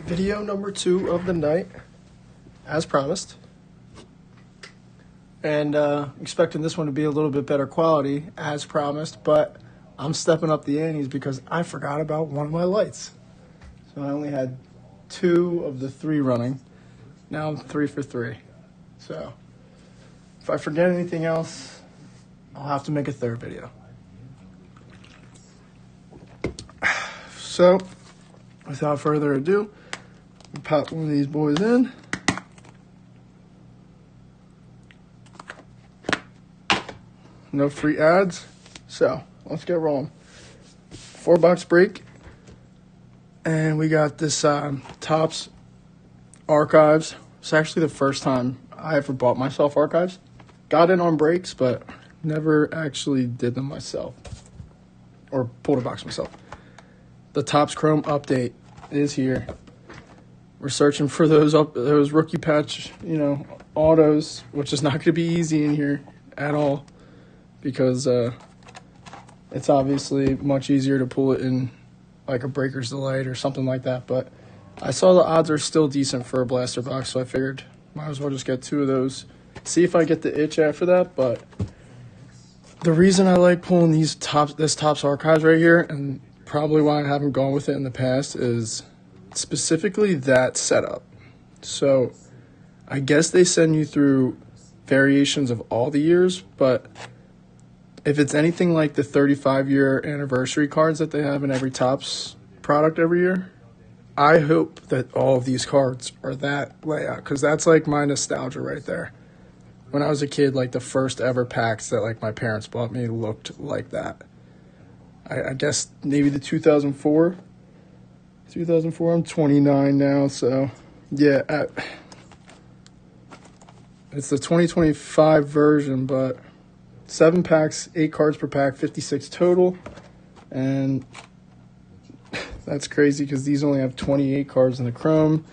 Video number 2 of the night, as promised. And expecting this one to be a little bit better quality, as promised, but I'm stepping up the antes because I forgot about one of my lights. So I only had 2 of the 3 running. Now I'm 3 for 3. So if I forget anything else, I'll have to make a third video. So without further ado, pop one of these boys in. No free ads. So let's get rolling. 4-box break. And we got this Topps Archives. It's actually the first time I ever bought myself Archives. Got in on breaks, but never actually did them myself. Or pulled a box myself. The Topps Chrome update is here. We're searching for those rookie patch, autos, which is not going to be easy in here at all because it's obviously much easier to pull it in like a Breaker's Delight or something like that. But I saw the odds are still decent for a blaster box, so I figured might as well just get 2 of those. See if I get the itch after that. But the reason I like pulling this Topps Archives right here, and probably why I haven't gone with it in the past, is specifically that setup. So I guess they send you through variations of all the years, but if it's anything like the 35-year anniversary cards that they have in every Topps product every year, I hope that all of these cards are that layout, because that's like my nostalgia right there. When I was a kid, like the first ever packs that like my parents bought me looked like that. I guess maybe the 2004, I'm 29 now, so yeah, it's the 2025 version, but 7 packs, 8 cards per pack, 56 total, and that's crazy because these only have 28 cards in the Chrome,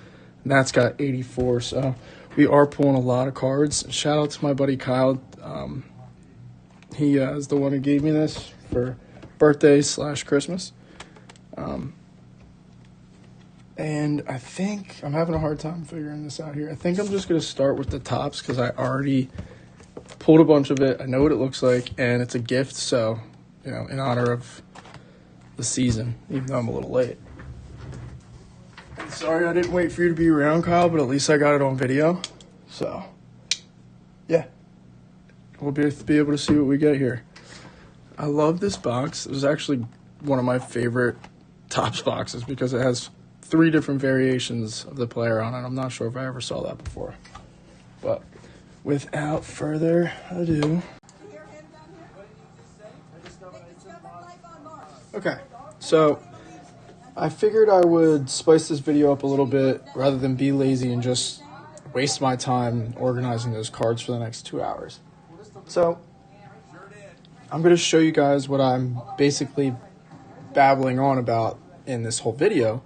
and that's got 84, so we are pulling a lot of cards. Shout out to my buddy Kyle. He is the one who gave me this for birthday/Christmas. And I think I'm having a hard time figuring this out here. I think I'm just going to start with the Topps because I already pulled a bunch of it. I know what it looks like, and it's a gift. So, in honor of the season, even though I'm a little late. Sorry I didn't wait for you to be around, Kyle, but at least I got it on video. So, yeah. We'll be able to see what we get here. I love this box. It was actually one of my favorite Topps boxes because it has 3 different variations of the player on it. I'm not sure if I ever saw that before. But without further ado. Okay, so I figured I would spice this video up a little bit rather than be lazy and just waste my time organizing those cards for the next 2 hours. So I'm going to show you guys what I'm basically babbling on about in this whole video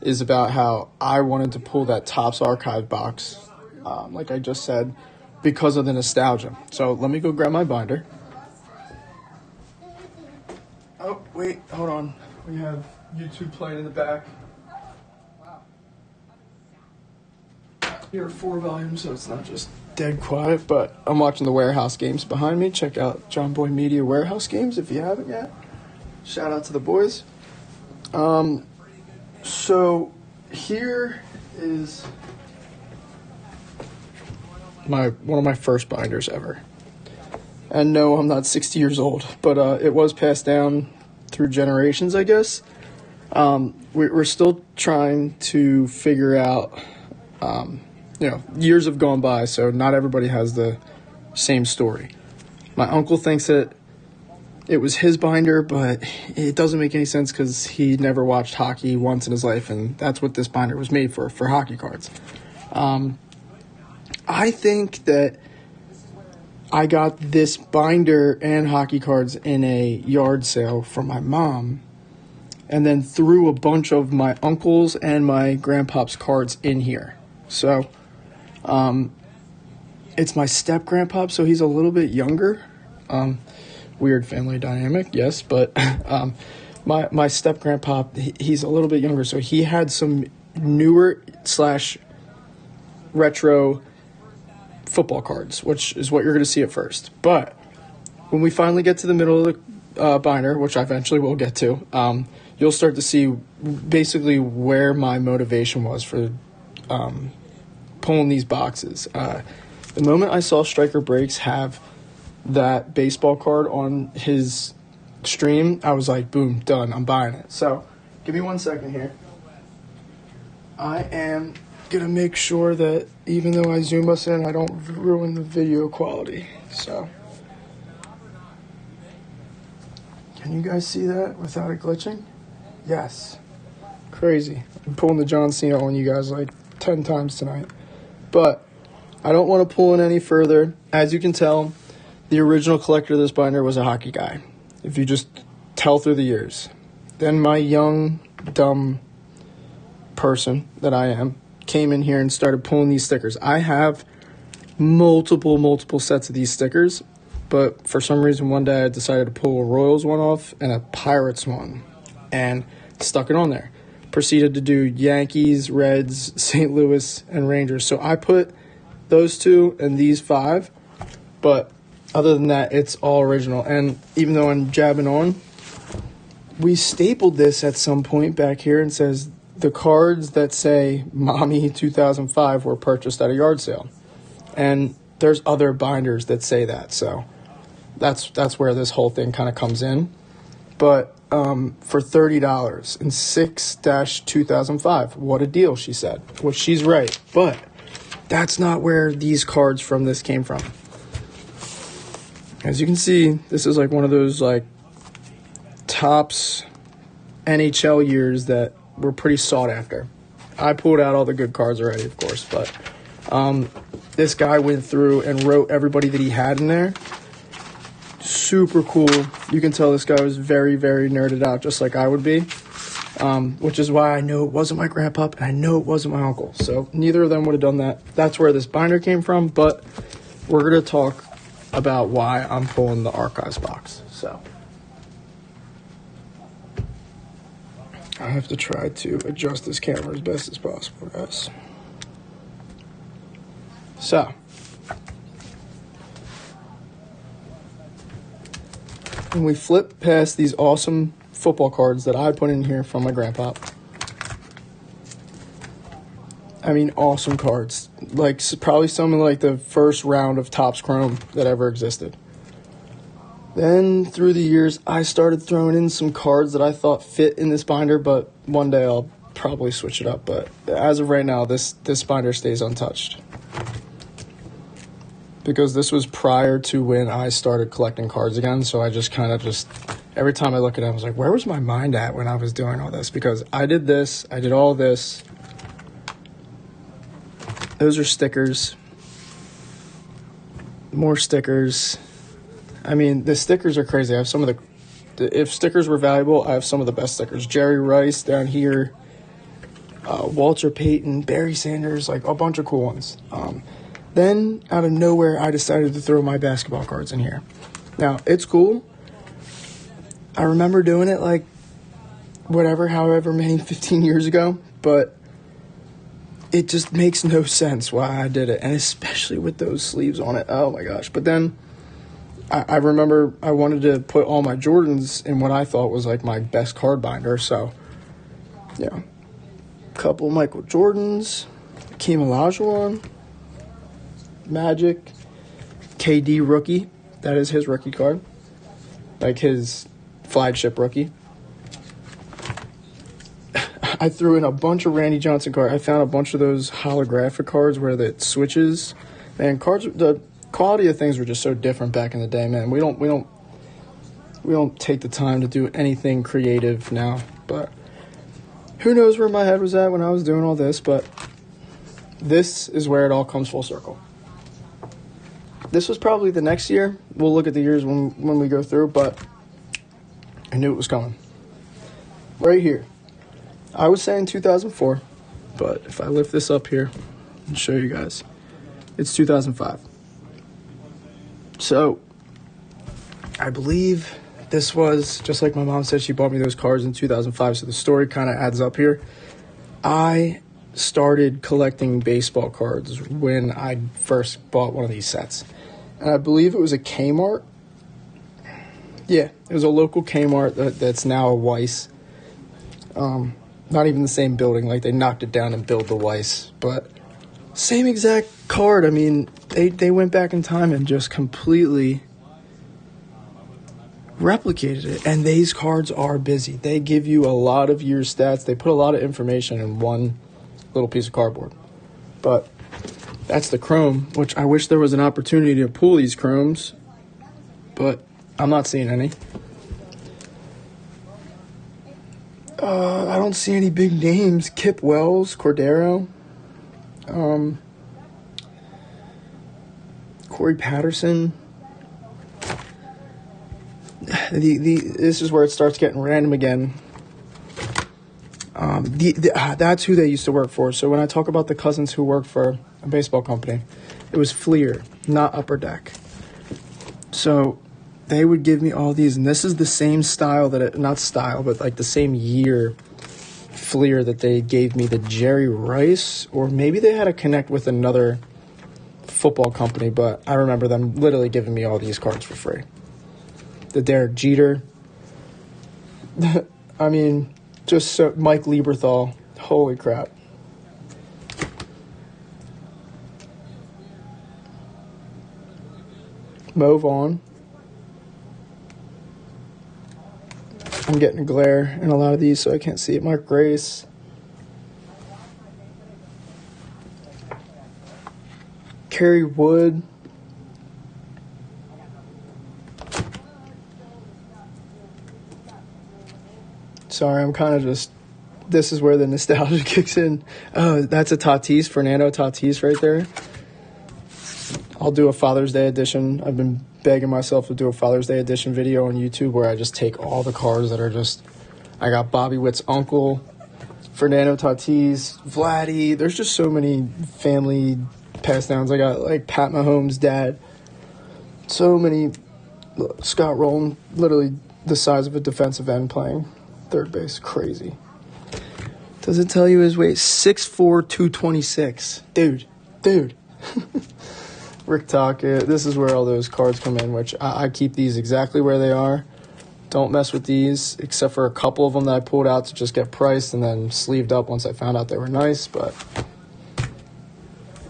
is about how I wanted to pull that Topps Archive box, like I just said, because of the nostalgia. So let me go grab my binder. Oh, wait, hold on. We have YouTube playing in the back. Here are 4 volumes, so it's not just dead quiet, but I'm watching the Warehouse games behind me. Check out John Boy Media Warehouse games if you haven't yet. Shout out to the boys. So here is one of my first binders ever. And no, I'm not 60 years old, but it was passed down through generations, I guess. We're still trying to figure out, years have gone by, so not everybody has the same story. My uncle thinks that it was his binder, but it doesn't make any sense because he never watched hockey once in his life, and that's what this binder was made for hockey cards. I think that I got this binder and hockey cards in a yard sale from my mom, and then threw a bunch of my uncle's and my grandpa's cards in here. So, it's my step-grandpa, so he's a little bit younger. Weird family dynamic, yes, but my step-grandpa, he's a little bit younger, so he had some newer slash retro football cards, which is what you're going to see at first. But when we finally get to the middle of the binder, which I eventually will get to, you'll start to see basically where my motivation was for pulling these boxes. The moment I saw Striker Breaks have that baseball card on his stream, I was like, boom, done, I'm buying it. So give me 1 second here. I am going to make sure that even though I zoom us in, I don't ruin the video quality. So can you guys see that without it glitching? Yes. Crazy. I'm pulling the John Cena on you guys like 10 times tonight. But I don't want to pull in any further. As you can tell, the original collector of this binder was a hockey guy, if you just tell through the years. Then my young, dumb person that I am came in here and started pulling these stickers. I have multiple sets of these stickers, but for some reason one day I decided to pull a Royals one off and a Pirates one and stuck it on there. Proceeded to do Yankees, Reds, St. Louis, and Rangers. So I put those 2 and these 5, but other than that, it's all original. And even though I'm jabbing on, we stapled this at some point back here and says the cards that say Mommy 2005 were purchased at a yard sale. And there's other binders that say that. So that's where this whole thing kind of comes in. But for $30 in 6-2005, what a deal, she said. Well, she's right. But that's not where these cards from this came from. As you can see, this is like one of those like Topps NHL years that were pretty sought after. I pulled out all the good cards already, of course, but this guy went through and wrote everybody that he had in there. Super cool. You can tell this guy was very, very nerded out, just like I would be, which is why I know it wasn't my grandpa and I know it wasn't my uncle. So neither of them would have done that. That's where this binder came from, but we're going to talk about why I'm pulling the Archives box. So I have to try to adjust this camera as best as possible, guys. So when we flip past these awesome football cards that I put in here from my grandpa, I mean, awesome cards. Like, probably some of, like, the first round of Topps Chrome that ever existed. Then, through the years, I started throwing in some cards that I thought fit in this binder, but one day I'll probably switch it up. But as of right now, this binder stays untouched. Because this was prior to when I started collecting cards again, so I just kind of every time I look at it, I was like, where was my mind at when I was doing all this? Because I did this, I did all this. Those are stickers. More stickers. I mean, the stickers are crazy. I have some of if stickers were valuable, I have some of the best stickers. Jerry Rice down here. Walter Payton, Barry Sanders, like a bunch of cool ones. Then, out of nowhere, I decided to throw my basketball cards in here. Now, it's cool. I remember doing it like, however many, 15 years ago. But it just makes no sense why I did it. And especially with those sleeves on it. Oh, my gosh. But then, I remember I wanted to put all my Jordans in what I thought was like my best card binder. So, yeah. A couple Michael Jordans. Hakeem Olajuwon. Magic, KD rookie, that is his rookie card, like his flagship rookie. I threw in a bunch of Randy Johnson cards. I found a bunch of those holographic cards where it switches. Man, the quality of things were just so different back in the day, man. We don't take the time to do anything creative now. But who knows where my head was at when I was doing all this? But this is where it all comes full circle. This was probably the next year. We'll look at the years when we go through, but I knew it was coming. Right here. I was saying 2004, but if I lift this up here and show you guys, it's 2005. So, I believe this was, just like my mom said, she bought me those cards in 2005, so the story kind of adds up here. I started collecting baseball cards when I first bought one of these sets. And I believe it was a Kmart. Yeah, it was a local Kmart that's now a Weiss. Not even the same building. Like, they knocked it down and built the Weiss. But same exact card. I mean, they went back in time and just completely replicated it. And these cards are busy. They give you a lot of your stats. They put a lot of information in one little piece of cardboard. But that's the chrome, which I wish there was an opportunity to pull these chromes, but I'm not seeing any. I don't see any big names. Kip Wells, Cordero, Corey Patterson. This is where it starts getting random again. That's who they used to work for. So when I talk about the cousins who worked for a baseball company, it was Fleer, not Upper Deck. So they would give me all these, and this is the same style not style, but like the same year Fleer that they gave me the Jerry Rice, or maybe they had to connect with another football company, but I remember them literally giving me all these cards for free. The Derek Jeter. I mean, just so Mike Lieberthal. Holy crap. Mo Vaughn. I'm getting a glare in a lot of these, so I can't see it. Mark Grace. Kerry Wood. Sorry, I'm kind of just... This is where the nostalgia kicks in. Oh, that's a Tatis, Fernando Tatis right there. I'll do a Father's Day edition. I've been begging myself to do a Father's Day edition video on YouTube where I just take all the cards that are just... I got Bobby Witt's uncle, Fernando Tatis, Vladdy. There's just so many family pass downs. I got like Pat Mahomes' dad. So many. Scott Rowland, literally the size of a defensive end playing third base. Crazy. Does it tell you his weight? 6'4", 226. Dude. Rick Tocchet. This is where all those cards come in, which I keep these exactly where they are. Don't mess with these, except for a couple of them that I pulled out to just get priced and then sleeved up once I found out they were nice. But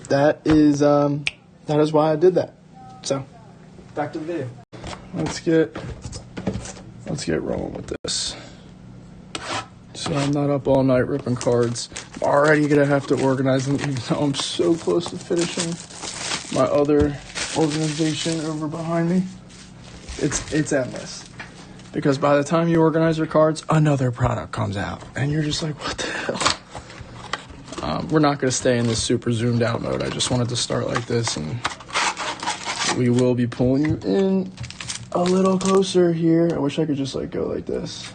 that is why I did that. So, back to the video. Let's get rolling with this. So I'm not up all night ripping cards. I'm already going to have to organize them, even though I'm so close to finishing my other organization over behind me. It's endless. Because by the time you organize your cards, another product comes out. And you're just like, what the hell? We're not going to stay in this super zoomed out mode. I just wanted to start like this. And we will be pulling you in a little closer here. I wish I could just like go like this.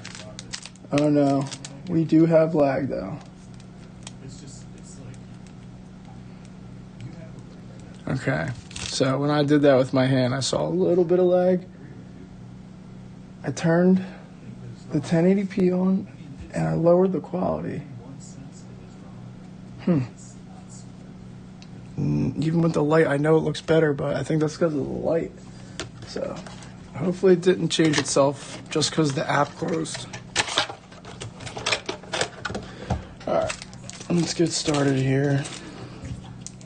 Oh no. We do have lag though. Okay. So when I did that with my hand, I saw a little bit of lag. I turned the 1080p on and I lowered the quality. Even with the light, I know it looks better, but I think that's because of the light. So hopefully it didn't change itself just because the app closed. Alright, let's get started here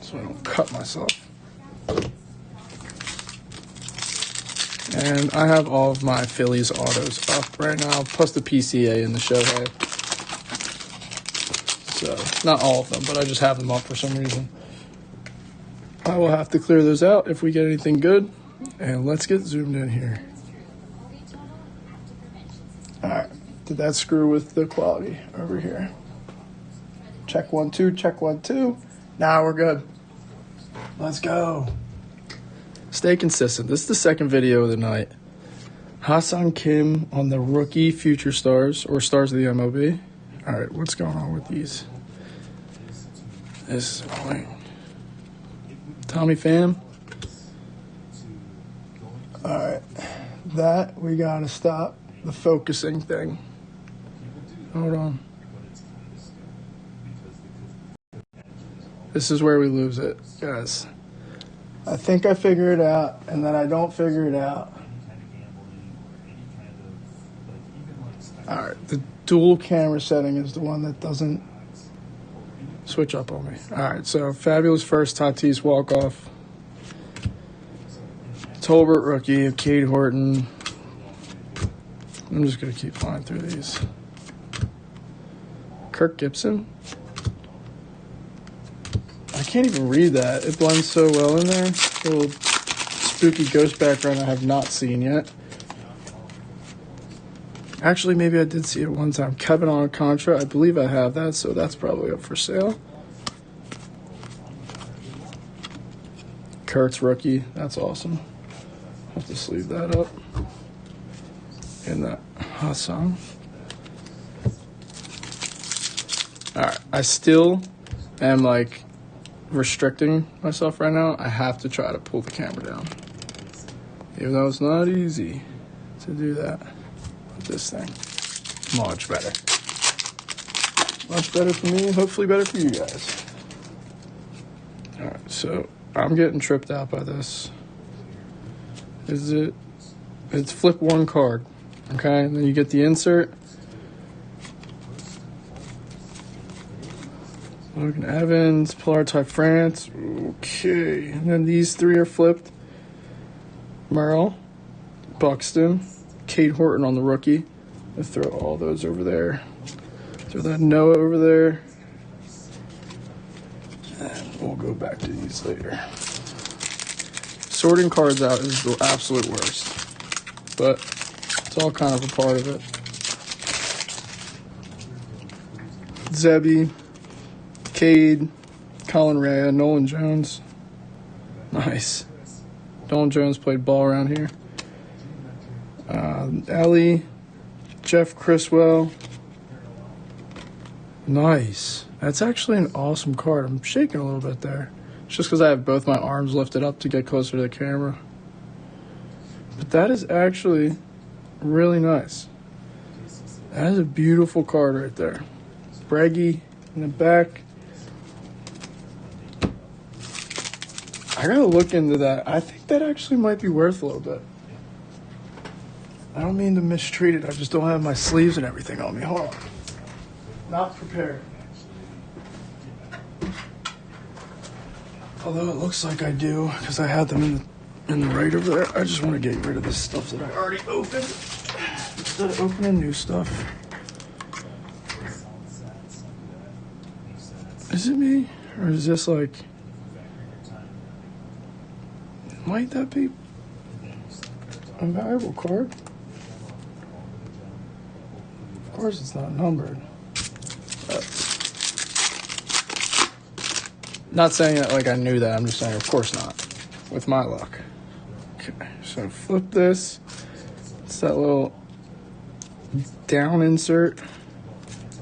so I don't cut myself. And I have all of my Phillies autos up right now, plus the PCA and the Shohei. So, not all of them, but I just have them up for some reason. I will have to clear those out if we get anything good. And let's get zoomed in here. Alright, did that screw with the quality over here? Check 1, 2, check 1, 2. Now we're good. Let's go. Stay consistent. This is the second video of the night. Hassan Kim on the rookie future stars or stars of the MLB. All right, what's going on with these? This is annoying. Tommy Pham. All right, that we gotta stop the focusing thing. Hold on. This is where we lose it, guys. I think I figure it out, and then I don't figure it out. All right, the dual camera setting is the one that doesn't switch up on me. All right, so Fabulous First, Tatis walk-off. Tolbert rookie, Cade Horton. I'm just going to keep flying through these. Kirk Gibson. I can't even read that. It blends so well in there. A little spooky ghost background I have not seen yet. Actually, maybe I did see it one time. Kevin Alcantara. I believe I have that, so that's probably up for sale. KURTZ rookie. That's awesome. I'll have to sleeve that up. In that hot song. Alright, I still am like restricting myself right now. I have to try to pull the camera down. Even though it's not easy to do that with this thing. Much better. Much better for me, hopefully better for you guys. Alright, so I'm getting tripped out by this. It's flip one card. Okay, and then you get the insert. Logan Evans, Polar Type France. Okay, and then these three are flipped. Merrill, Buxton, Cade Horton on the rookie. Let's throw all those over there. Throw that Noah over there. And we'll go back to these later. Sorting cards out is the absolute worst. But it's all kind of a part of it. Zebby, Cade, Colin Rea, Nolan Jones. Nice. Nolan Jones played ball around here. Ellie, Jeff Criswell. Nice. That's actually an awesome card. I'm shaking a little bit there. It's just because I have both my arms lifted up to get closer to the camera. But that is actually really nice. That is a beautiful card right there. Breggy in the back. I gotta look into that. I think that actually might be worth a little bit. I don't mean to mistreat it. I just don't have my sleeves and everything on me. Hold on. Not prepared. Although it looks like I do, because I had them in the right over there. I just want to get rid of this stuff that I already opened instead of opening new stuff. Is it me? Or is this like... Might that be a valuable card? Of course it's not numbered. Not saying it like I knew that. I'm just saying, of course not. With my luck. Okay, so flip this. It's that little down insert.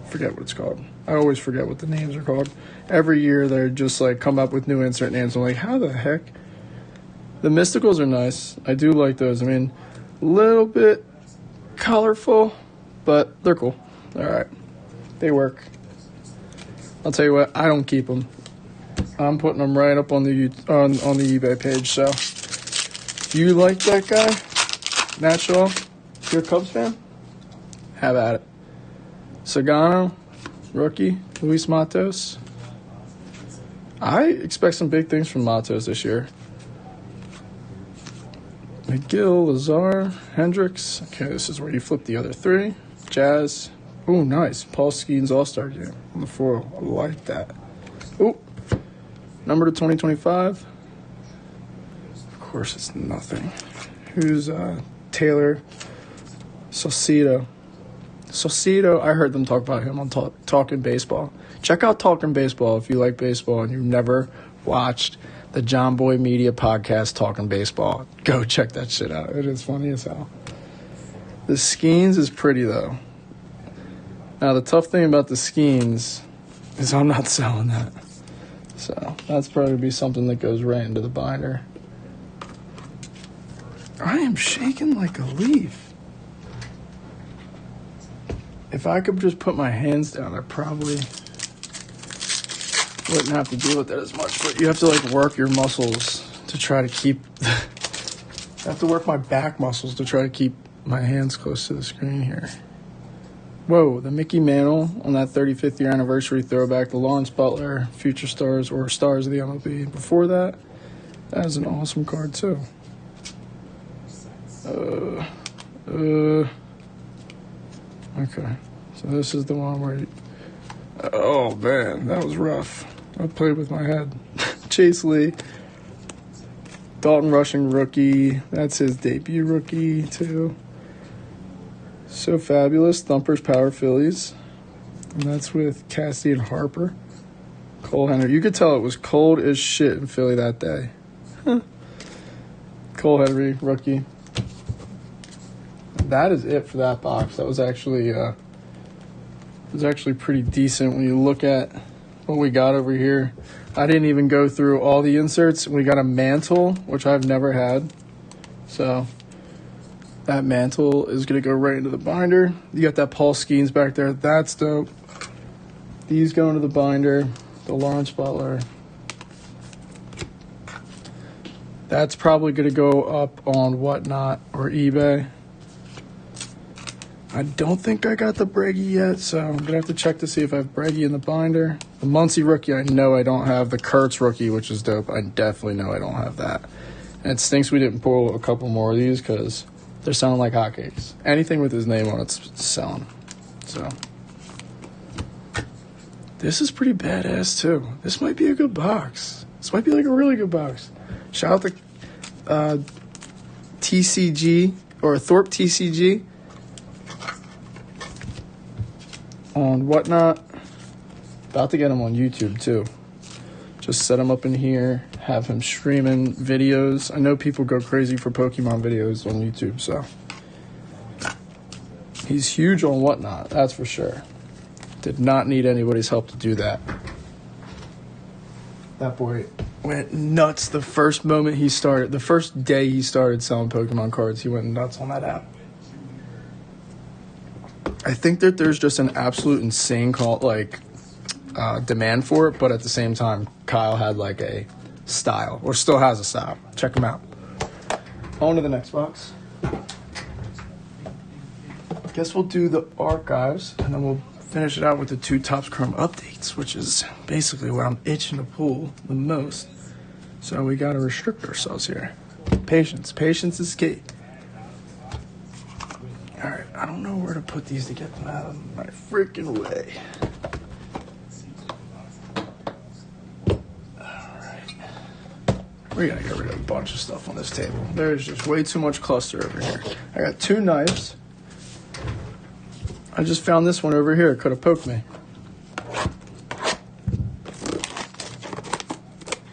Forget what it's called. I always forget what the names are called. Every year they're just like come up with new insert names. I'm like, how the heck? The mysticals are nice. I do like those. I mean, a little bit colorful, but they're cool. All right, they work. I'll tell you what, I don't keep them. I'm putting them right up on the eBay page. So, if you like that guy, Natural, if you're a Cubs fan, have at it. Sagano, rookie, Luis Matos. I expect some big things from Matos this year. McGill, Lazar, Hendricks. Okay, this is where you flip the other three. Jazz. Oh, nice. Paul Skeens All-Star Game on the foil. I like that. Oh, number to 2025. Of course, it's nothing. Who's Taylor Saucedo? Saucedo, I heard them talk about him on Talking Baseball. Check out Talking Baseball if you like baseball and you've never watched the John Boy Media podcast Talking Baseball. Go check that shit out. It is funny as hell. The Skeens is pretty, though. Now, the tough thing about the Skeens is I'm not selling that. So, that's probably going to be something that goes right into the binder. I am shaking like a leaf. If I could just put my hands down, I probably wouldn't have to deal with that as much, but you have to like work your muscles to try to keep I have to work my back muscles to try to keep my hands close to the screen here. Whoa, the Mickey Mantle on that 35th year anniversary throwback, the Lawrence Butler future stars or stars of the MLB. Before that, that is an awesome card too. Okay, so this is the one where oh man, that was rough. I played with my head. Chase Lee. Dalton Rushing rookie. That's his debut rookie too. So Fabulous. Thumpers Power Phillies. And that's with Cassidy and Harper. Cole Henry. You could tell it was cold as shit in Philly that day. Cole Henry, rookie. That is it for that box. That was actually pretty decent when you look at what we got over here. I didn't even go through all the inserts. We got a mantle, which I've never had. So that mantle is going to go right into the binder. You got that Paul Skeens back there. That's dope. These go into the binder. The Lawrence Butler. That's probably going to go up on Whatnot or eBay. I don't think I got the Breggy yet, so I'm going to have to check to see if I have Breggy in the binder. The Muncie rookie, I know I don't have. The KURTZ rookie, which is dope, I definitely know I don't have that. And it stinks we didn't pull a couple more of these because they're selling like hotcakes. Anything with his name on it's selling. So this is pretty badass too. This might be a good box. This might be like a really good box. Shout out to TCG or Thorpe TCG on Whatnot. About to get him on YouTube too. Just set him up in here, have him streaming videos. I know people go crazy for Pokemon videos on YouTube, so he's huge on Whatnot, that's for sure. Did not need anybody's help to do that. That boy went nuts the first moment he started. The first day he started selling Pokemon cards, he went nuts on that app. I think that there's just an absolute insane demand for it, but at the same time, Kyle had like a style, or still has a style. Check him out. On to the next box. Guess we'll do the archives, and then we'll finish it out with the two Topps Chrome updates, which is basically what I'm itching to pull the most. So we got to restrict ourselves here. Patience. Patience is key. All right, I don't know where to put these to get them out of my freaking way. All right. We gotta get rid of a bunch of stuff on this table. There's just way too much cluster over here. I got two knives. I just found this one over here. It could have poked me.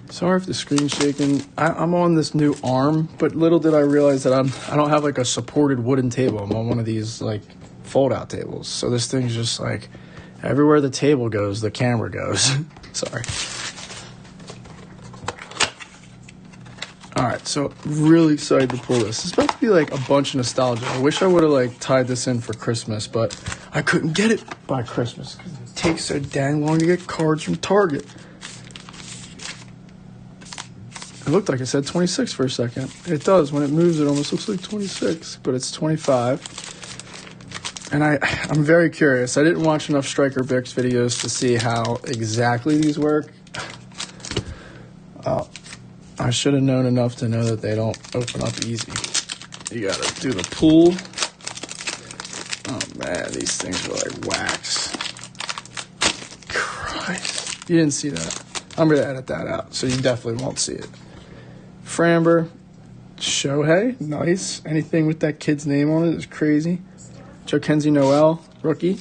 Sorry if the screen's shaking. I'm on this new arm, but little did I realize that I don't have like a supported wooden table. I'm on one of these like fold-out tables. So this thing's just like everywhere the table goes, the camera goes. Sorry. All right, so really excited to pull this. It's about to be like a bunch of nostalgia. I wish I would have like tied this in for Christmas, but I couldn't get it by Christmas because it takes so dang long to get cards from Target. It looked like it said 26 for a second. It does. When it moves, it almost looks like 26, but it's 25. And I'm very curious. I didn't watch enough Striker Bix videos to see how exactly these work. I should have known enough to know that they don't open up easy. You gotta do the pull. Oh man, these things are like wax. Christ. You didn't see that. I'm gonna edit that out, so you definitely won't see it. Framber, Shohei, nice. Anything with that kid's name on it is crazy. Jackenzie Noel, rookie.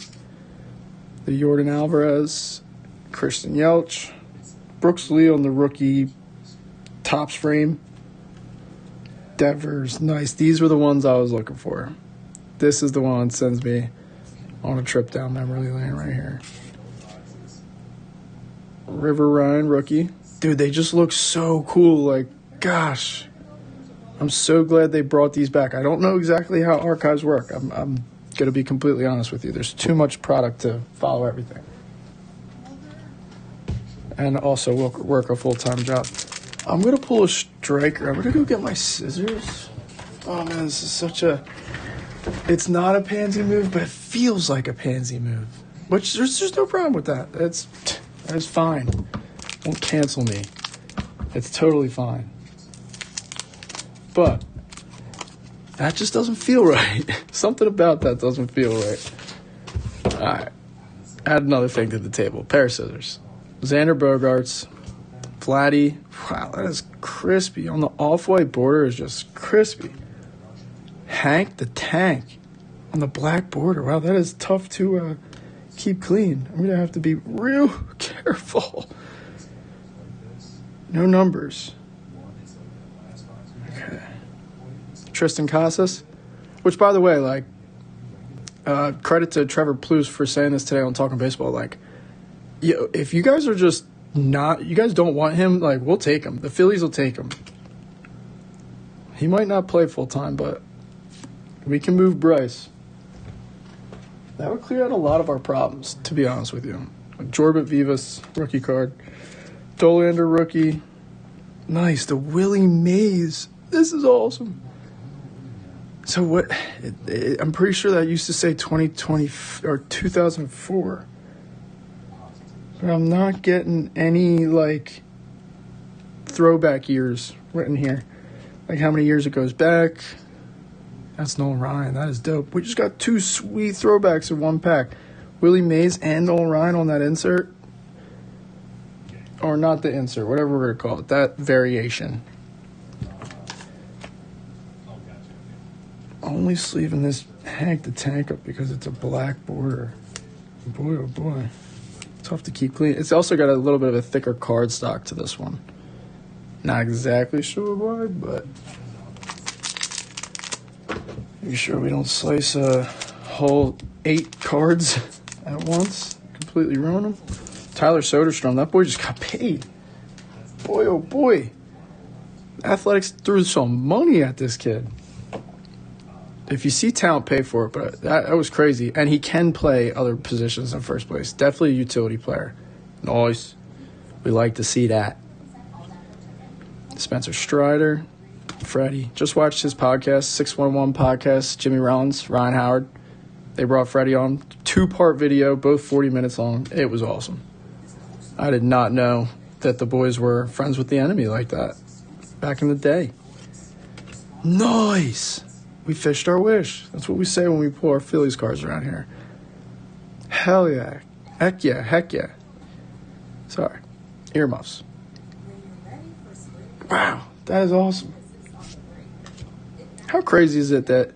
The Jordan Alvarez, Christian Yelich, Brooks Lee on the rookie Topps frame. Devers, nice. These were the ones I was looking for. This is the one that sends me on a trip down memory lane right here. River Ryan, rookie. Dude, they just look so cool. Like, gosh. I'm so glad they brought these back. I don't know exactly how archives work. I'm going to be completely honest with you. There's too much product to follow everything. and also work a full-time job. I'm going to pull a striker. I'm going to go get my scissors. Oh, man, this is such a... It's not a pansy move, but it feels like a pansy move. Which, there's no problem with that. That is fine. Won't cancel me. It's totally fine. But that just doesn't feel right. Something about that doesn't feel right. All right. Add another thing to the table. Pair of scissors. Xander Bogaerts. Vladdy. Wow, that is crispy. On the off-white border is just crispy. Hank the Tank on the black border. Wow, that is tough to keep clean. I'm going to have to be real careful. No numbers. Okay. Tristan Casas, which, by the way, like, credit to Trevor Plouffe for saying this today on Talking Baseball. Like, if you guys are just you guys don't want him, like, we'll take him. The Phillies will take him. He might not play full-time, but we can move Bryce. That would clear out a lot of our problems, to be honest with you. Like Jorbit Vivas, rookie card. Dolander, rookie. Nice. The Willie Mays. This is awesome. So what? I'm pretty sure that used to say 2020 or 2004. But I'm not getting any, like, throwback years written here. Like how many years it goes back. That's Nolan Ryan. That is dope. We just got two sweet throwbacks in one pack. Willie Mays and Nolan Ryan on that insert. Or not the insert, whatever we're going to call it. That variation. Only sleeving this Hank the Tank up because it's a black border. Boy, oh boy. Tough to keep clean. It's also got a little bit of a thicker card stock to this one. Not exactly sure why, but... Make sure we don't slice a whole 8 cards at once. Completely ruin them. Tyler Soderstrom, that boy just got paid. Boy, oh boy. Athletics threw some money at this kid. If you see talent, pay for it, but that was crazy. And he can play other positions in first place. Definitely a utility player. Nice. We like to see that. Spencer Strider. Freddie. Just watched his podcast, 611 podcast, Jimmy Rollins, Ryan Howard. They brought Freddie on. 2-part video, both 40 minutes long. It was awesome. I did not know that the boys were friends with the enemy like that back in the day. Nice. We fished our wish. That's what we say when we pull our Phillies cards around here. Hell yeah. Heck yeah. Heck yeah. Sorry. Earmuffs. Wow. That is awesome. How crazy is it that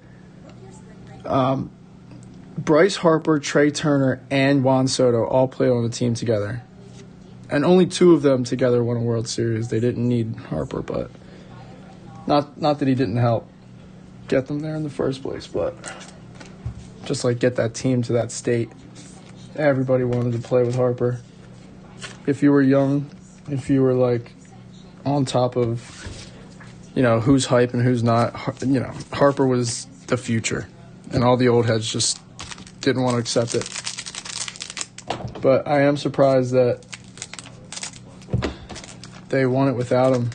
Bryce Harper, Trey Turner, and Juan Soto all played on a team together? And only 2 of them together won a World Series. They didn't need Harper, but not that he didn't help get them there in the first place, but just like get that team to that state. Everybody wanted to play with Harper. If you were young, if you were like on top of, you know, who's hype and who's not, you know, Harper was the future, and all the old heads just didn't want to accept it. But I am surprised that they won it without him.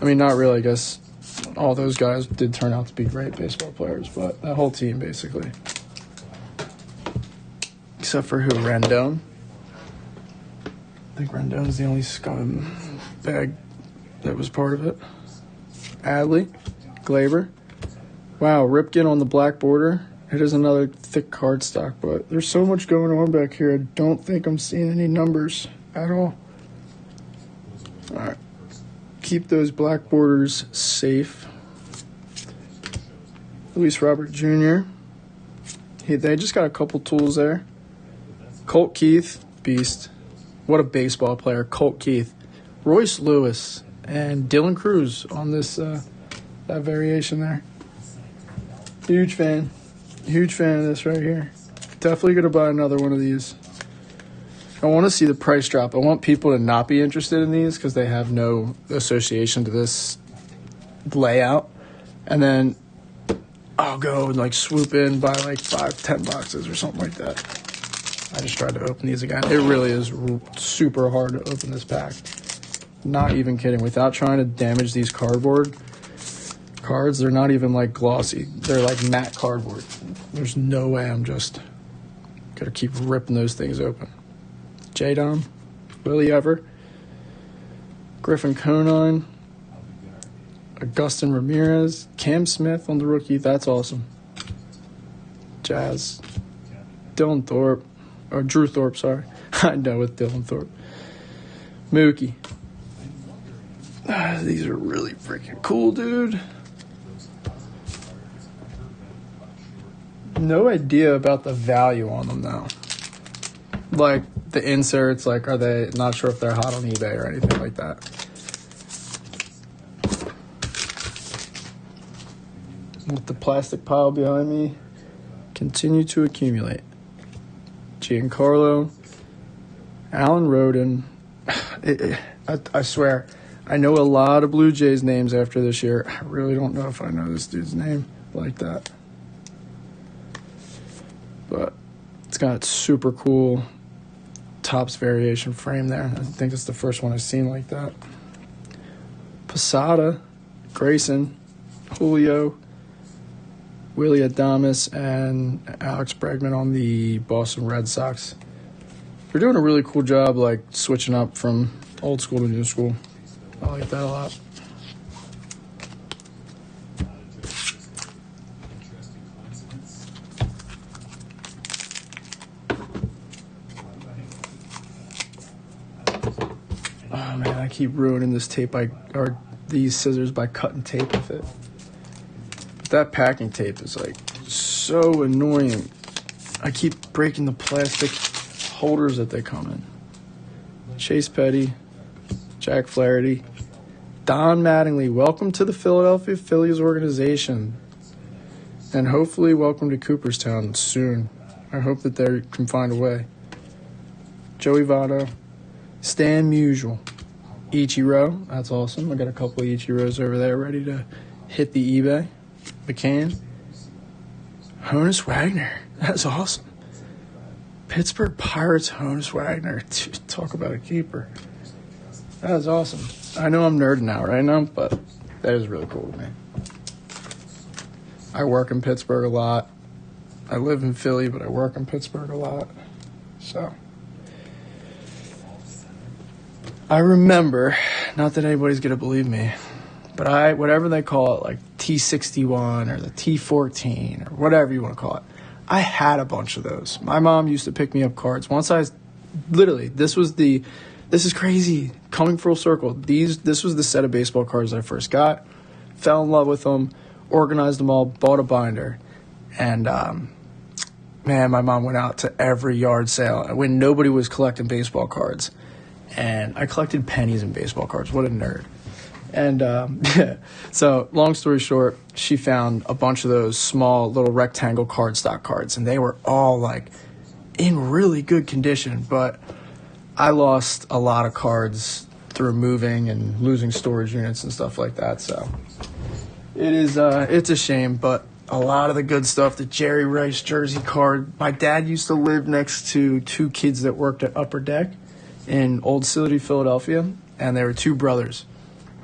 I mean, not really, I guess. All those guys did turn out to be great baseball players, but that whole team, basically. Except for who? Rendon. I think Rendon's the only scumbag that was part of it. Adley. Glaber. Wow, Ripken on the black border. It is another thick card stock, but there's so much going on back here. I don't think I'm seeing any numbers at all. All right. Keep those black borders safe. Luis Robert Jr. They just got a couple tools there. Colt Keith, beast. What a baseball player, Colt Keith. Royce Lewis and Dylan Cruz on this that variation there. Huge fan. Huge fan of this right here. Definitely going to buy another one of these. I want to see the price drop. I want people to not be interested in these because they have no association to this layout. And then I'll go and like swoop in, buy like 5-10 boxes or something like that. I just tried to open these again. It really is super hard to open this pack. Not even kidding. Without trying to damage these cardboard cards, they're not even like glossy. They're like matte cardboard. There's no way I'm just gonna keep ripping those things open. J-Dom, Willie Ever, Griffin Conine, Augustin Ramirez, Cam Smith on the rookie. That's awesome. Jazz, Dylan Thorpe, or Drew Thorpe, sorry. I know with Dylan Thorpe. Mookie. These are really freaking cool, dude. No idea about the value on them, though. Like, the inserts, like, are they, not sure if they're hot on eBay or anything like that. With the plastic pile behind me, continue to accumulate. Giancarlo, Alan Roden. I swear, I know a lot of Blue Jays names after this year. I really don't know if I know this dude's name like that. But it's got super cool Topps variation frame there. I think it's the first one I've seen like that. Posada, Grayson, Julio, Willie Adames, and Alex Bregman on the Boston Red Sox. They're doing a really cool job, like, switching up from old school to new school. I like that a lot. Oh, man, I keep ruining this tape or these scissors by cutting tape with it. That packing tape is like so annoying. I keep breaking the plastic holders that they come in. Chase Petty, Jack Flaherty, Don Mattingly. Welcome to the Philadelphia Phillies organization. And hopefully welcome to Cooperstown soon. I hope that they can find a way. Joey Votto, Stan Musial, Ichiro. That's awesome. I got a couple of Ichiros over there ready to hit the eBay. McCann, Honus Wagner. That's awesome. Pittsburgh Pirates, Honus Wagner. Dude, talk about a keeper. That is awesome. I know I'm nerding out right now, but that is really cool to me. I work in Pittsburgh a lot. I live in Philly, but I work in Pittsburgh a lot. So I remember, not that anybody's going to believe me, but whatever they call it, like T61 or the T14 or whatever you want to call it, I had a bunch of those. My mom used to pick me up cards. Once this is crazy, coming full circle. This was the set of baseball cards I first got, fell in love with them, organized them all, bought a binder, and man, my mom went out to every yard sale when nobody was collecting baseball cards, and I collected pennies in baseball cards. What a nerd. And so long story short, she found a bunch of those small little rectangle cardstock cards, and they were all like in really good condition, but I lost a lot of cards through moving and losing storage units and stuff like that. So it's a shame, but a lot of the good stuff, the Jerry Rice jersey card. My dad used to live next to two kids that worked at Upper Deck in Old City, Philadelphia, and they were two brothers.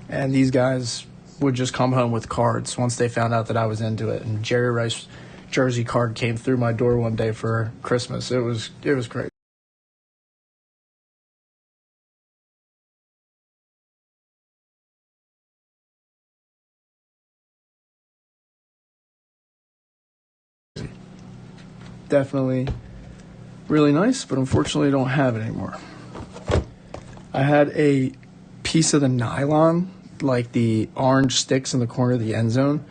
And these guys would just come home with cards once they found out that I was into it. And Jerry Rice jersey card came through my door one day for Christmas. It was great. Definitely really nice, but unfortunately I don't have it anymore. I had a piece of the nylon, like the orange sticks in the corner of the end zone,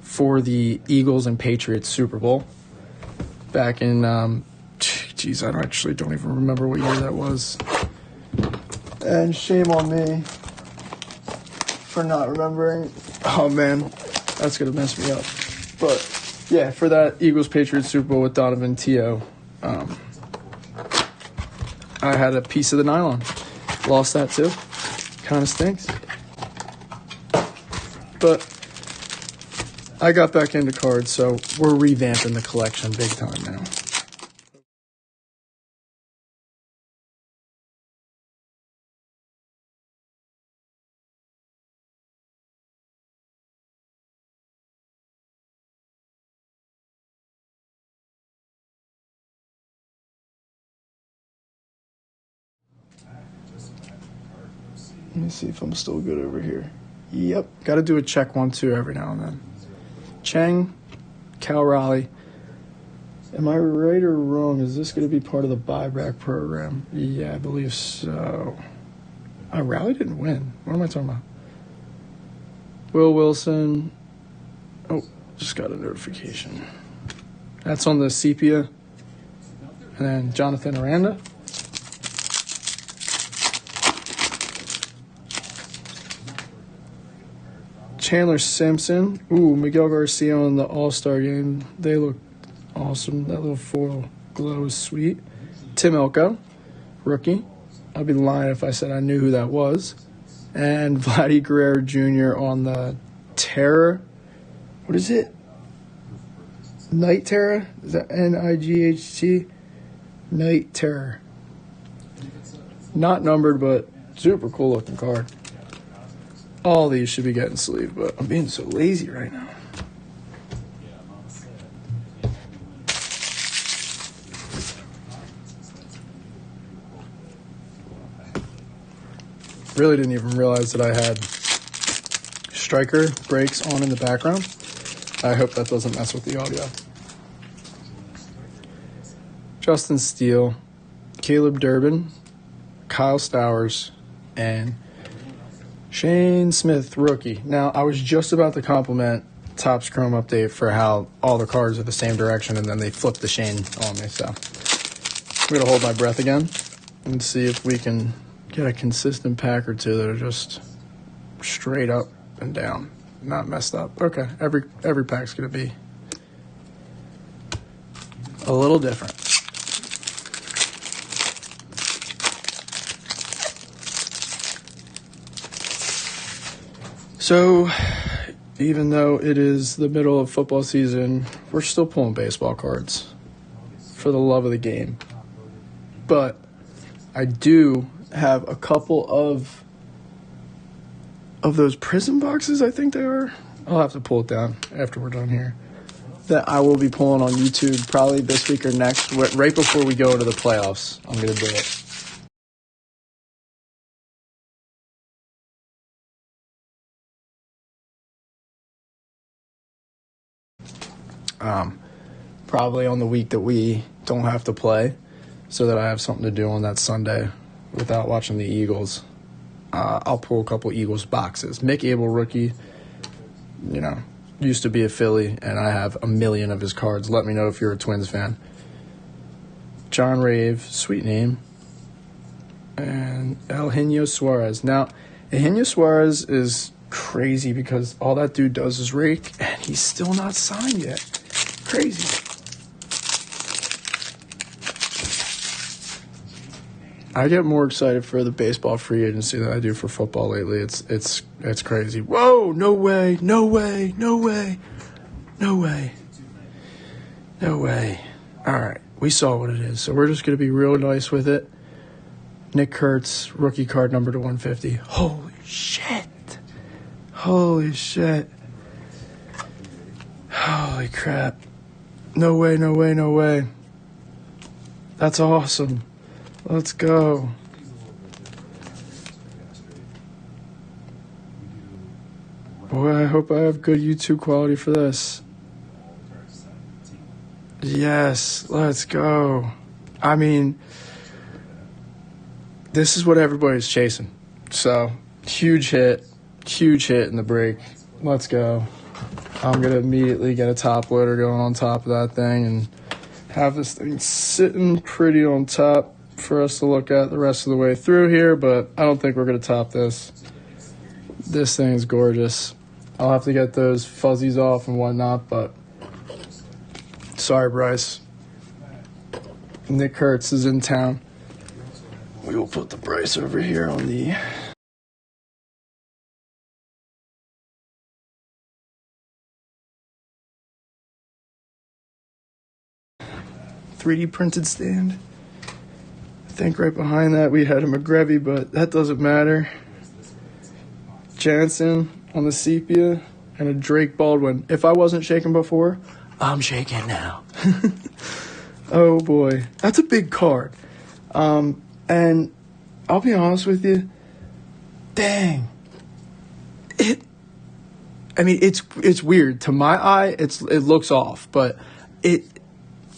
for the Eagles and Patriots Super Bowl back in, I don't even remember what year that was. And shame on me for not remembering. Oh man, that's gonna mess me up. But yeah, for that Eagles Patriots Super Bowl with Donovan T.O., I had a piece of the nylon. Lost that too. Kind of stinks. But I got back into cards, so we're revamping the collection big time now. Let me see if I'm still good over here. Yep, got to do a check 1-2 every now and then. Chang, Cal Raleigh. Am I right or wrong? Is this going to be part of the buyback program? Yeah, I believe so. Raleigh didn't win. What am I talking about? Will Wilson. Oh, just got a notification. That's on the sepia. And then Jonathan Aranda. Chandler Simpson. Ooh, Miguel Garcia on the All-Star game. They look awesome. That little foil glow is sweet. Tim Elko, rookie. I'd be lying if I said I knew who that was. And Vladdy Guerrero Jr. on the Terra. What is it? Night Terra? Is that N-I-G-H-T? Night Terror. Not numbered, but super cool looking card. All these should be getting sleeved, but I'm being so lazy right now. Really didn't even realize that I had striker brakes on in the background. I hope that doesn't mess with the audio. Justin Steele, Caleb Durbin, Kyle Stowers, and Shane Smith, rookie. Now, I was just about to compliment Topps Chrome Update for how all the cards are the same direction, and then they flipped the Shane on me. So I'm going to hold my breath again and see if we can get a consistent pack or two that are just straight up and down, not messed up. Okay, every pack's going to be a little different. So, even though it is the middle of football season, we're still pulling baseball cards for the love of the game. But I do have a couple of those prison boxes, I think they are. I'll have to pull it down after we're done here. That I will be pulling on YouTube probably this week or next, right before we go to the playoffs. I'm going to do it. Probably on the week that we don't have to play, so that I have something to do on that Sunday without watching the Eagles. I'll pull a couple Eagles boxes. Mick Abel, rookie, used to be a Philly, and I have a million of his cards. Let me know if you're a Twins fan. John Rave, sweet name. And Eugenio Suarez. Now, Eugenio Suarez is crazy because all that dude does is rake, and he's still not signed yet. Crazy. I get more excited for the baseball free agency than I do for football lately. It's crazy. Whoa, no way, no way, no way, no way, no way. All right, we saw what it is, so we're just going to be real nice with it. Nick KURTZ, rookie card number to 150. Holy shit. Holy shit. Holy crap. No way, no way, no way. That's awesome. Let's go. Boy, I hope I have good YouTube quality for this. Yes, let's go. I mean, this is what everybody's chasing. So, huge hit in the break. Let's go. I'm going to immediately get a top loader going on top of that thing and have this thing sitting pretty on top for us to look at the rest of the way through here, but I don't think we're going to top this. This thing is gorgeous. I'll have to get those fuzzies off and whatnot, but sorry, Bryce. Nick KURTZ is in town. We will put the Bryce over here on the .3D printed stand. I think right behind that we had a McGrevy, but that doesn't matter. Jansen on the sepia and a Drake Baldwin. If I wasn't shaking before, I'm shaking now. Oh boy, that's a big card. And I'll be honest with you, Dang. I mean, it's weird. To my eye, it looks off, but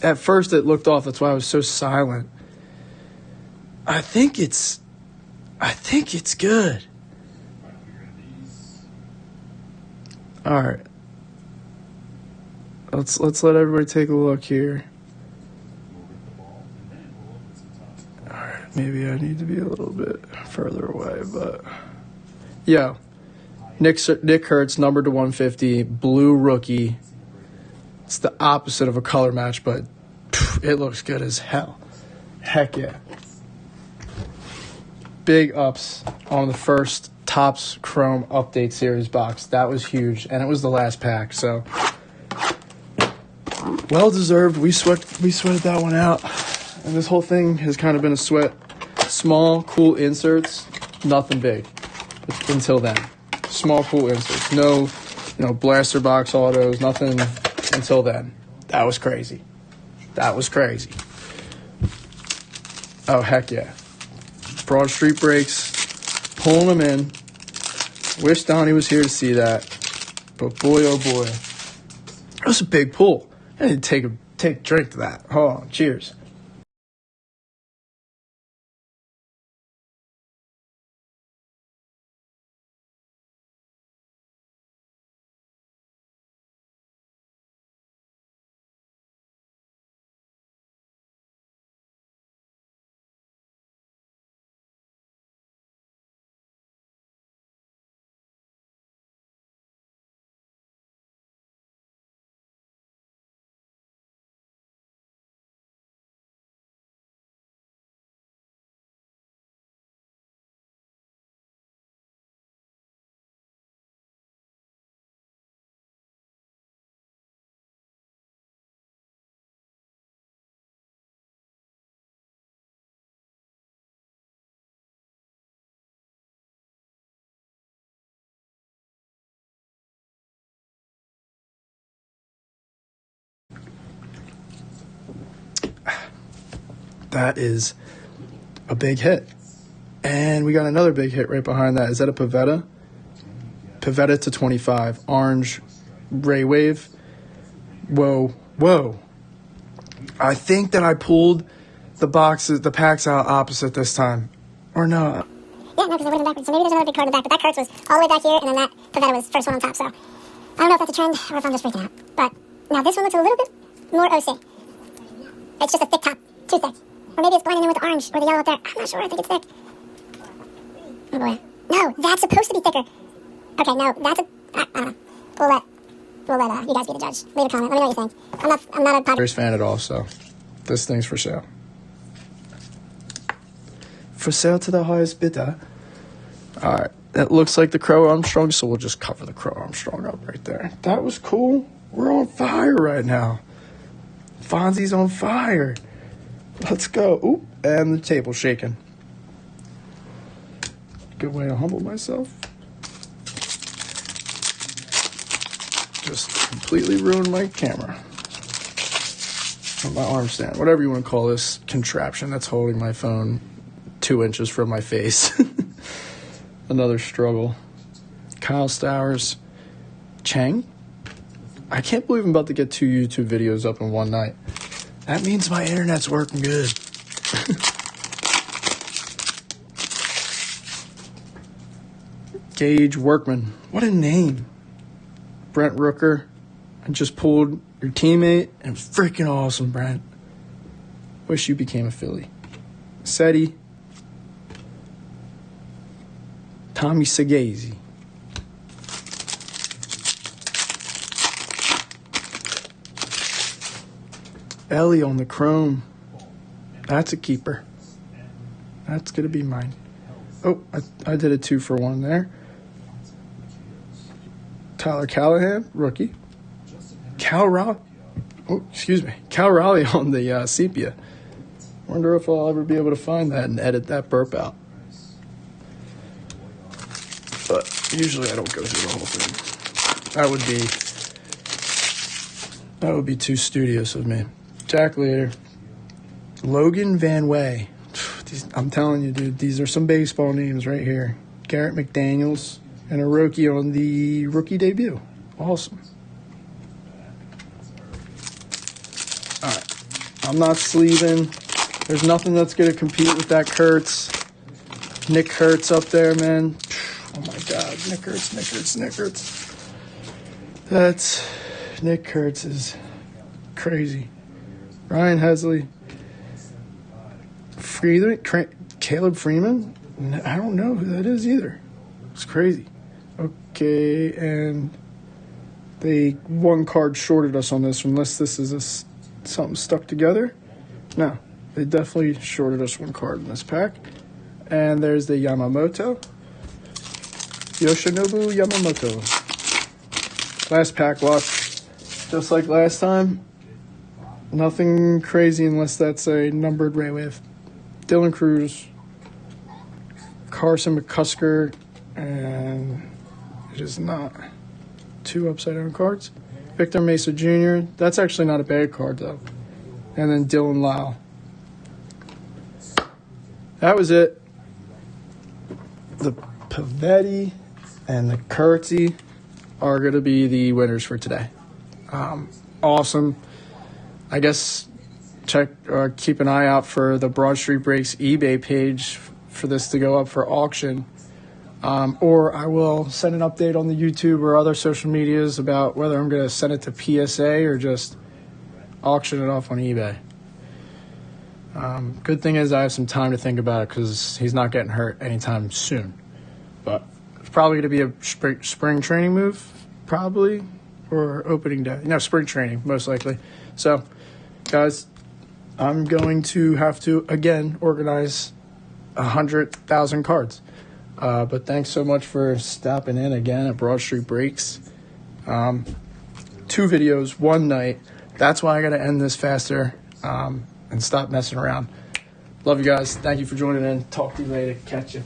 at first it looked off. That's why I was so silent. I think it's good. All right. Let's let everybody take a look here. All right, maybe I need to be a little bit further away, but yeah. Nick KURTZ, numbered to 150, blue rookie. It's the opposite of a color match, but it looks good as hell. Heck yeah. Big ups on the first Topps Chrome Update Series box. That was huge, and it was the last pack, so well deserved. We sweated that one out, and this whole thing has kind of been a sweat. Small, cool inserts, nothing big until then. Small, cool inserts. No, blaster box autos, nothing until then. That was crazy. Oh, heck yeah. Broad Street breaks, pulling them in. Wish Donnie was here to see that. But boy, oh boy. That was a big pull. I need to take a drink to that. Oh, cheers. That is a big hit. And we got another big hit right behind that. Is that a Pavetta? Pavetta to 25. Orange Ray Wave. Whoa. I think that I pulled the packs out opposite this time. Or no. Yeah, no, because I went in backwards. So maybe there's another big card in the back. But that KURTZ was all the way back here, and then that Pavetta was first one on top. So I don't know if that's a trend or if I'm just freaking out. But now this one looks a little bit more OC. It's just a thick top. Too thick. Or maybe it's blending in with the orange or the yellow up there. I'm not sure. I think it's thick. Oh boy. No, that's supposed to be thicker. Okay, no, that's I don't know. We'll let you guys be the judge. Leave a comment. Let me know what you think. I'm not a Padres fan at all, so this thing's for sale. For sale to the highest bidder. All right, that looks like the Crow Armstrong, so we'll just cover the Crow Armstrong up right there. That was cool. We're on fire right now. Fonzie's on fire. Let's go. Oop, and the table's shaking. Good way to humble myself. Just completely ruined my camera. Or my arm stand, whatever you want to call this contraption that's holding my phone 2 inches from my face. Another struggle. Kyle Stowers. Chang? I can't believe I'm about to get 2 YouTube videos up in one night. That means my internet's working good. Gage Workman. What a name. Brent Rooker. I just pulled your teammate, and freaking awesome, Brent. Wish you became a Philly. Seti. Tommy Segazy. Ellie on the chrome. That's a keeper. That's going to be mine. Oh, I did a 2-for-1 there. Tyler Callahan, rookie. Cal Raleigh on the sepia. Wonder if I'll ever be able to find that and edit that burp out. But usually I don't go through the whole thing. That would be too studious of me. Jack Leader. Logan Van Way. I'm telling you, dude, these are some baseball names right here. Garrett McDaniels, and a rookie on the rookie debut. Awesome. All right. I'm not sleeving. There's nothing that's going to compete with that KURTZ. Nick KURTZ up there, man. Oh, my God. Nick KURTZ. That's... Nick KURTZ is crazy. Ryan Hesley. Caleb Freeman? I don't know who that is either. It's crazy. Okay, and they one card shorted us on this, unless this is something stuck together. No, they definitely shorted us one card in this pack. And there's the Yamamoto. Yoshinobu Yamamoto. Last pack luck. Just like last time. Nothing crazy unless that's a numbered Ray Wave. Dylan Cruz. Carson McCusker. And it is not 2 upside down cards. Victor Mesa Jr. That's actually not a bad card though. And then Dylan Lau. That was it. The Pavetti and the KURTZ are going to be the winners for today. Awesome. I guess keep an eye out for the Broad Street Breaks eBay page for this to go up for auction. Or I will send an update on the YouTube or other social medias about whether I'm going to send it to PSA or just auction it off on eBay. Good thing is I have some time to think about it because he's not getting hurt anytime soon. But it's probably going to be a spring training move, probably, or opening day. No, spring training, most likely. So, guys, I'm going to have to, again, organize 100,000 cards. But thanks so much for stopping in again at Broad Street Breaks. 2 videos, one night. That's why I got to end this faster and stop messing around. Love you guys. Thank you for joining in. Talk to you later. Catch you.